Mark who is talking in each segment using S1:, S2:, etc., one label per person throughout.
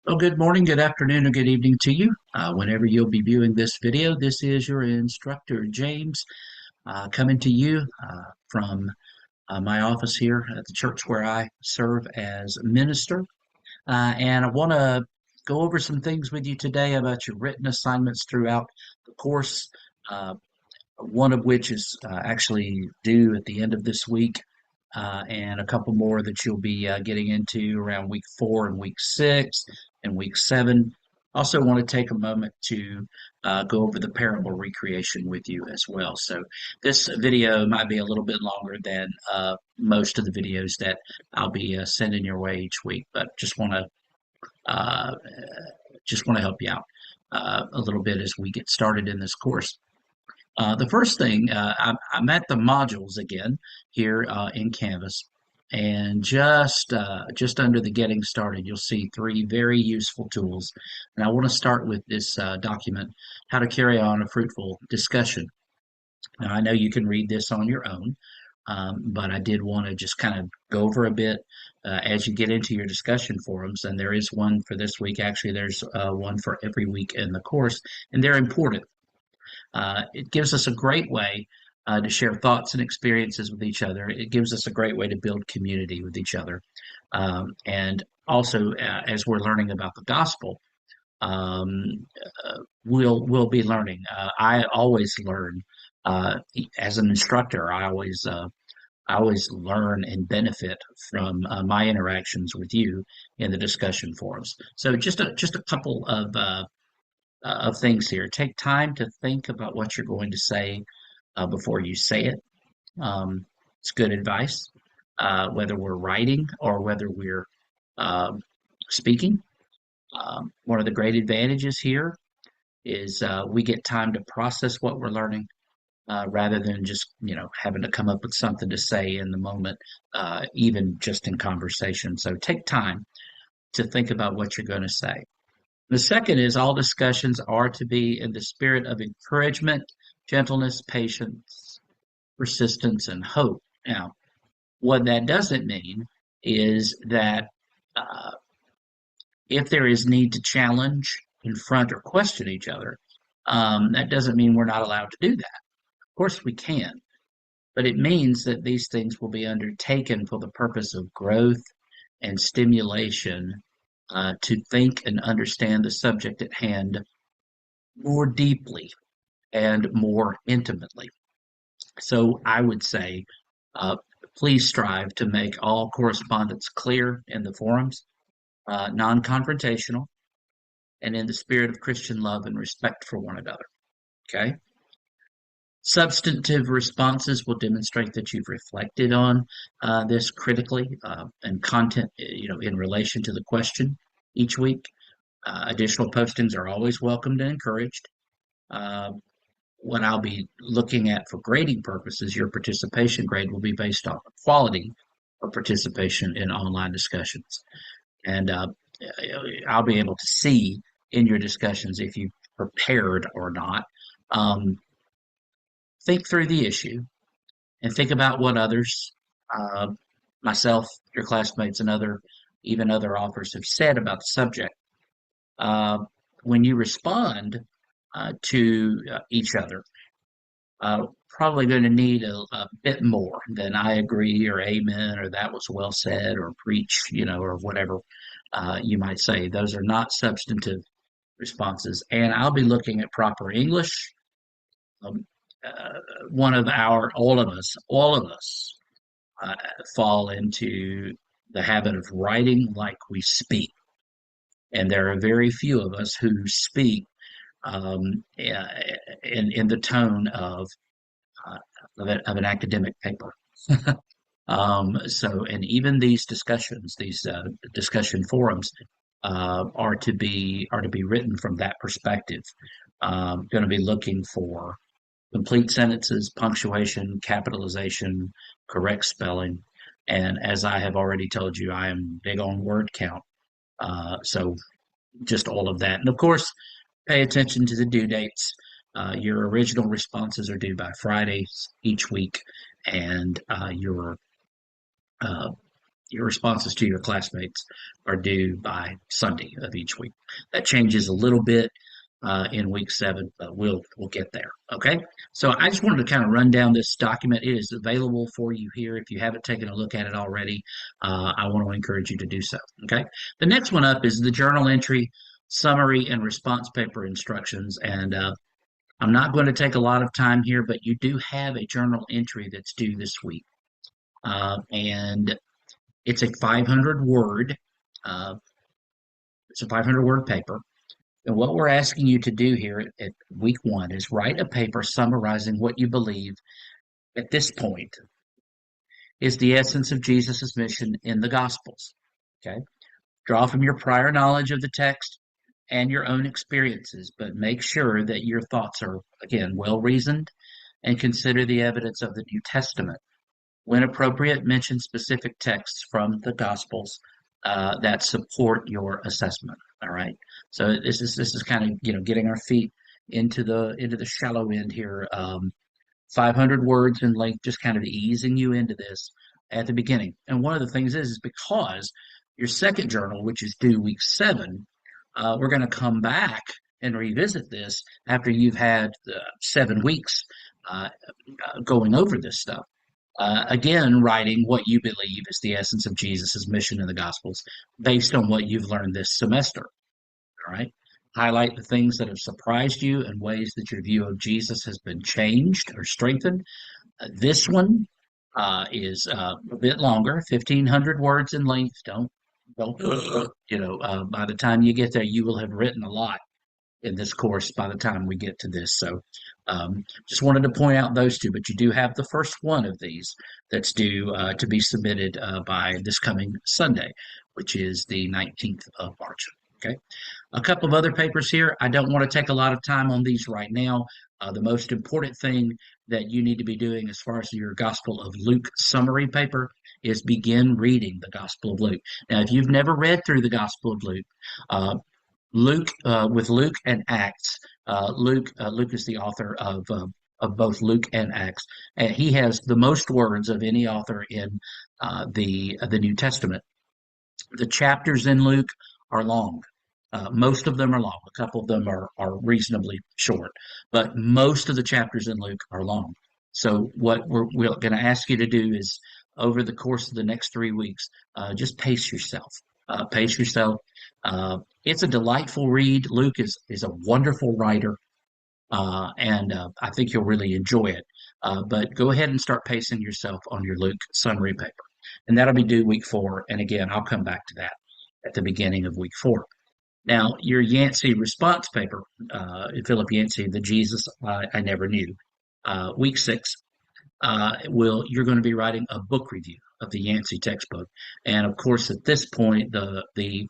S1: Well, good morning, good afternoon, or good evening to you. Whenever you'll be viewing this video, this is your instructor, James, coming to you from my office here at the church where I serve as minister. And I want to go over some things with you today about your written assignments throughout the course, uh, one of which is actually due at the end of this week, and a couple more that you'll be getting into around week 4 and week 6 and week 7. Also, want to take a moment to go over the parable recreation with you as well. So, this video might be a little bit longer than most of the videos that I'll be sending your way each week, but uh, just want to help you out a little bit as we get started in this course. The first thing, I'm at the modules again here in Canvas, and just under the getting started, you'll see three very useful tools. And I want to start with this document, How to Carry on a Fruitful Discussion. Now, I know you can read this on your own, but I did want to just kind of go over a bit as you get into your discussion forums. And there is one for this week. Actually, there's one for every week in the course, and they're important. It gives us a great way to share thoughts and experiences with each other. It gives us a great way to build community with each other. And also, as we're learning about the gospel, we'll be learning. I always learn as an instructor. I always learn and benefit from my interactions with you in the discussion forums. So just a couple of things here. Take time to think about what you're going to say before you say it. It's good advice, whether we're writing or whether we're um, speaking. One of the great advantages here is we get time to process what we're learning rather than just having to come up with something to say in the moment, even just in conversation. So take time to think about what you're going to say. The second is all discussions are to be in the spirit of encouragement, gentleness, patience, persistence, and hope. Now, what that doesn't mean is that uh, if there is need to challenge, confront, or question each other, that doesn't mean we're not allowed to do that. Of course, we can, but it means that these things will be undertaken for the purpose of growth and stimulation to think and understand the subject at hand more deeply and more intimately. So I would say, uh, please strive to make all correspondence clear in the forums, non confrontational, and in the spirit of Christian love and respect for one another. Okay. Substantive responses will demonstrate that you've reflected on this critically and content, in relation to the question each week. Additional postings are always welcomed and encouraged. Uh, what I'll be looking at for grading purposes, your participation grade will be based on the quality of participation in online discussions. And I'll be able to see in your discussions if you prepared or not. Um, think through the issue and think about what others, uh, myself, your classmates, and even other authors have said about the subject. Uh, when you respond to each other, probably going to need a bit more than I agree or amen or that was well said or preach, or whatever you might say. Those are not substantive responses. And I'll be looking at proper English. Um, all of us uh, fall into the habit of writing like we speak. And there are very few of us who speak in the tone uh, of an academic paper. And even these discussions, these discussion forums, are to be written from that perspective. Going to be looking for complete sentences, punctuation, capitalization, correct spelling, and as I have already told you, I am big on word count. So just all of that, and of course, pay attention to the due dates. Your original responses are due by Fridays each week, and your uh, your responses to your classmates are due by Sunday of each week. That changes a little bit in week 7, but we'll get there. Okay. So I just wanted to kind of run down this document. It is available for you here. If you haven't taken a look at it already, I want to encourage you to do so. Okay. The next one up is the journal entry, summary, and response paper instructions. And I'm not going to take a lot of time here, but you do have a journal entry that's due this week. And it's a 500 word, uh, it's a 500 word paper. And what we're asking you to do here at week 1 is write a paper summarizing what you believe at this point is the essence of Jesus' mission in the Gospels. Okay? Draw from your prior knowledge of the text and your own experiences, but make sure that your thoughts are, again, well reasoned and consider the evidence of the New Testament. When appropriate, mention specific texts from the Gospels that support your assessment. All right. So this is kind of getting our feet into the shallow end here. 500 words in length, just kind of easing you into this at the beginning. And one of the things is because your second journal, which is due week 7, we're going to come back and revisit this after you've had 7 weeks uh, going over this stuff. Again, writing what you believe is the essence of Jesus' mission in the Gospels based on what you've learned this semester. All right. Highlight the things that have surprised you and ways that your view of Jesus has been changed or strengthened. This one is a bit longer, 1,500 words in length. Don't, by the time you get there, you will have written a lot in this course by the time we get to this. So just wanted to point out those two, but you do have the first one of these that's due to be submitted by this coming Sunday, which is the 19th of March. Okay. A couple of other papers here. I don't want to take a lot of time on these right now. The most important thing that you need to be doing as far as your Gospel of Luke summary paper is begin reading the Gospel of Luke. Now, if you've never read through the Gospel of Luke, with Luke and Acts, Luke is the author of both Luke and Acts, and he has the most words of any author in the New Testament. The chapters in Luke are long. Most of them are long. A couple of them are reasonably short, but most of the chapters in Luke are long. So what we're going to ask you to do is over the course of the next 3 weeks, just pace yourself. Pace yourself. It's a delightful read. Luke is a wonderful writer, and I think you'll really enjoy it. But go ahead and start pacing yourself on your Luke summary paper, and that'll be due week 4. And again, I'll come back to that at the beginning of week 4. Now, your Yancey response paper, Philip Yancey, the Jesus I Never Knew, week 6, you're going to be writing a book review of the Yancey textbook, and of course, at this point, uh, the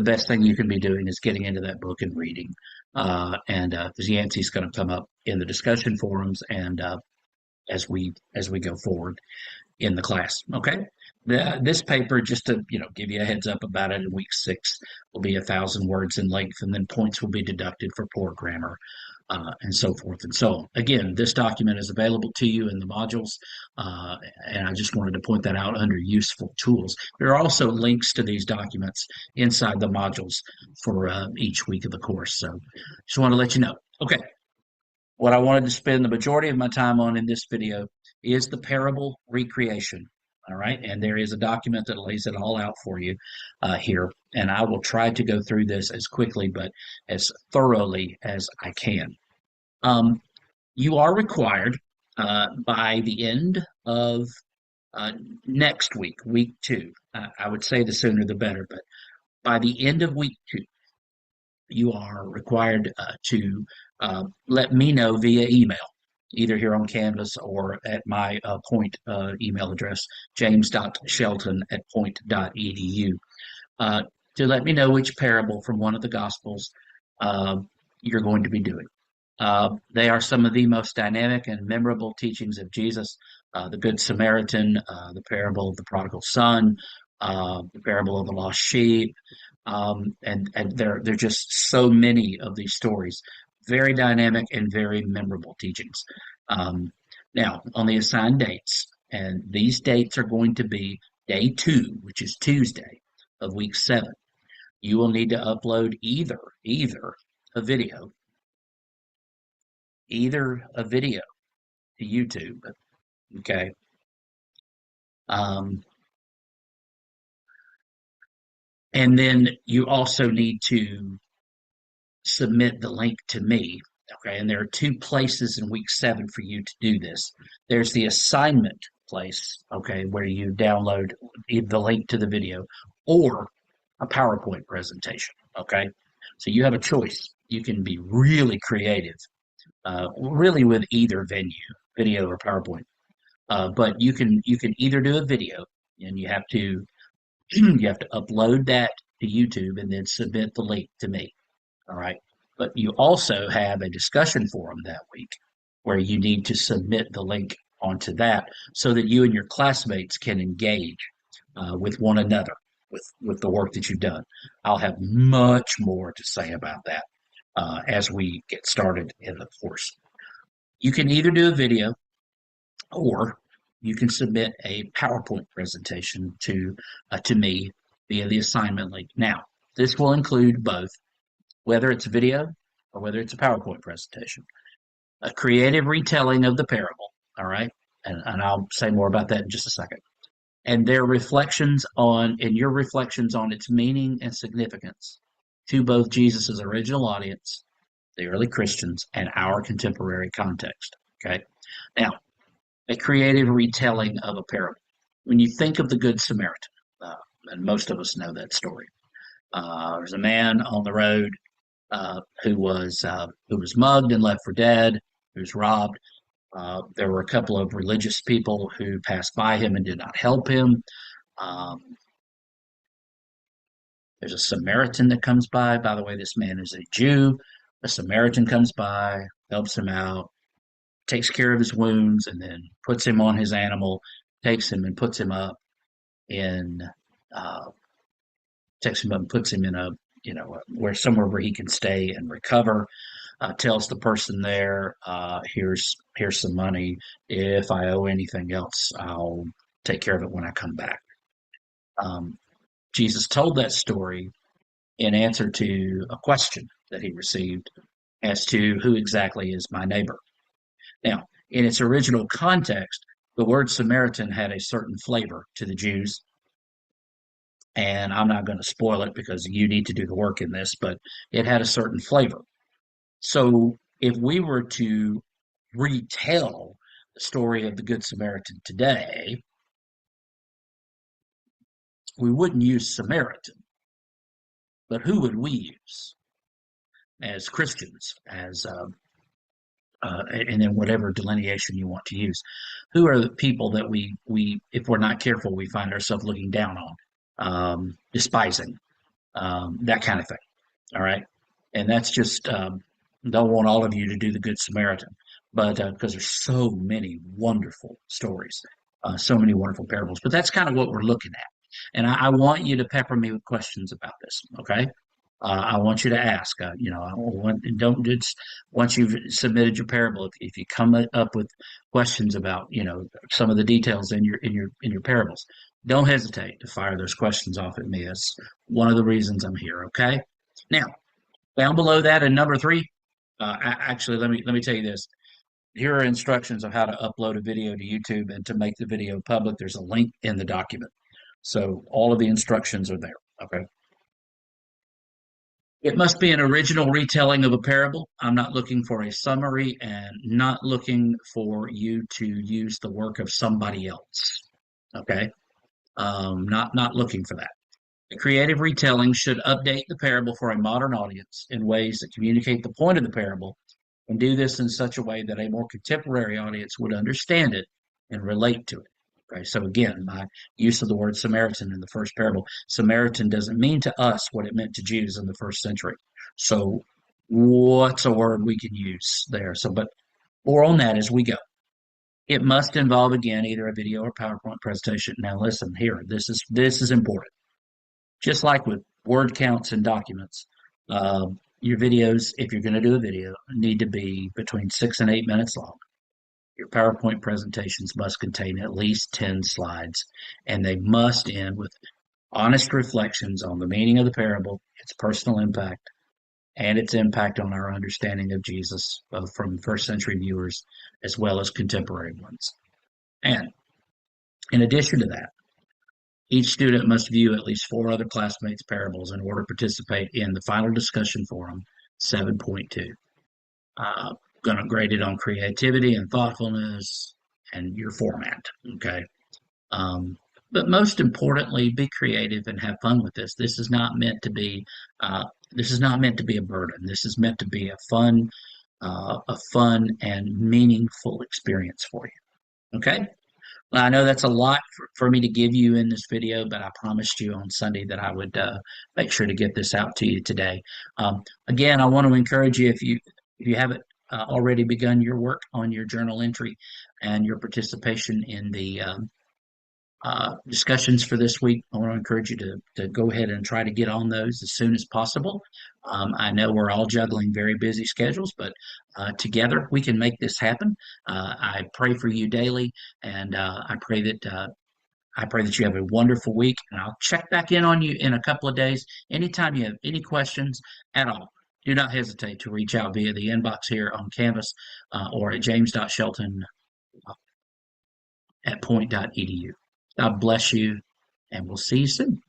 S1: best thing you can be doing is getting into that book and reading, and Yancey's going to come up in the discussion forums and as we go forward in the class. Okay. This paper, just to give you a heads up about it, in week 6 will be 1,000 words in length, and then points will be deducted for poor grammar, and so forth and so on. Again, this document is available to you in the modules, and I just wanted to point that out under useful tools. There are also links to these documents inside the modules for each week of the course. So just want to let you know. Okay. What I wanted to spend the majority of my time on in this video is the parable recreation. All right. And there is a document that lays it all out for you here. And I will try to go through this as quickly, but as thoroughly as I can. You are required by the end of next week, week 2. I would say the sooner the better, but by the end of week 2, you are required to let me know via email, either here on Canvas or at my Point email address, james.shelton@point.edu, to let me know which parable from one of the Gospels you're going to be doing. They are some of the most dynamic and memorable teachings of Jesus: the Good Samaritan, the parable of the prodigal son, the parable of the lost sheep, and there are just so many of these stories, very dynamic and very memorable teachings. Um, Now, on the assigned dates, and these dates are going to be day 2, which is Tuesday of week 7, you will need to upload either a video, either a video to YouTube. Okay. Um, and then you also need to submit the link to me. Okay. And there are two places in week 7 for you to do this. There's the assignment place, okay, where you download the link to the video or a PowerPoint presentation. Okay. So you have a choice. You can be really creative, really with either video or PowerPoint. But you can either do a video and you have to you have to upload that to YouTube and then submit the link to me. All right. But you also have a discussion forum that week where you need to submit the link onto that so that you and your classmates can engage with one another with the work that you've done. I'll have much more to say about that as we get started in the course. You can either do a video or you can submit a PowerPoint presentation to me via the assignment link. Now, this will include both, whether it's video or whether it's a PowerPoint presentation, a creative retelling of the parable. All right, and I'll say more about that in just a second. And your reflections on its meaning and significance to both Jesus's original audience, the early Christians, and our contemporary context. Okay, now a creative retelling of a parable. When you think of the Good Samaritan, and most of us know that story, there's a man on the road who was mugged and left for dead, who was robbed. There were a couple of religious people who passed by him and did not help him. Um, there's a Samaritan that comes by. By the way, this man is a Jew. A Samaritan comes by, helps him out, takes care of his wounds, and then puts him on his animal, takes him and puts him up in, uh, takes him up and puts him in a, where somewhere where he can stay and recover. Tells the person there, here's some money. If I owe anything else, I'll take care of it when I come back. Um, Jesus told that story in answer to a question that he received as to who exactly is my neighbor. Now, in its original context, the word Samaritan had a certain flavor to the Jews, and I'm not going to spoil it because you need to do the work in this, but it had a certain flavor. So if we were to retell the story of the Good Samaritan today, we wouldn't use Samaritan, but who would we use as Christians, and then whatever delineation you want to use? Who are the people that if we're not careful, we find ourselves looking down on, despising, that kind of thing. All right. And that's just, don't want all of you to do the Good Samaritan, but because there's so many wonderful stories, so many wonderful parables. But that's kind of what we're looking at. And I want you to pepper me with questions about this. Okay. I want you to ask. Don't just once you've submitted your parable. If you come up with questions about some of the details in your parables, don't hesitate to fire those questions off at me. That's one of the reasons I'm here. Okay. Now, down below that in number 3, actually, let me tell you this. Here are instructions of how to upload a video to YouTube and to make the video public. There's a link in the document. So all of the instructions are there. Okay. It must be an original retelling of a parable. I'm not looking for a summary and not looking for you to use the work of somebody else. Okay. Not looking for that. A creative retelling should update the parable for a modern audience in ways that communicate the point of the parable and do this in such a way that a more contemporary audience would understand it and relate to it. Okay, so again, my use of the word Samaritan in the first parable, Samaritan doesn't mean to us what it meant to Jews in the first century. So what's a word we can use there? But more on that as we go. It must involve, again, either a video or PowerPoint presentation. Now listen here, this is important. Just like with word counts and documents, your videos, if you're going to do a video, need to be between 6 and 8 minutes long. Your PowerPoint presentations must contain at least 10 slides, and they must end with honest reflections on the meaning of the parable, its personal impact, and its impact on our understanding of Jesus, both from first century viewers as well as contemporary ones. And in addition to that, each student must view at least four other classmates' parables in order to participate in the final discussion forum 7.2. Going to grade it on creativity and thoughtfulness and your format. Okay. Um, but most importantly, be creative and have fun with this. This is not meant to be a burden. This is meant to be a fun and meaningful experience for you. Okay. Well, I know that's a lot for me to give you in this video, but I promised you on Sunday that I would make sure to get this out to you today. Again, I want to encourage you if you haven't already begun your work on your journal entry and your participation in the discussions for this week, I want to encourage you to go ahead and try to get on those as soon as possible. I know we're all juggling very busy schedules, but together we can make this happen. I pray for you daily, and I pray that you have a wonderful week. And I'll check back in on you in a couple of days. Anytime you have any questions at all, do not hesitate to reach out via the inbox here on Canvas or at james.shelton at point.edu. God bless you, and we'll see you soon.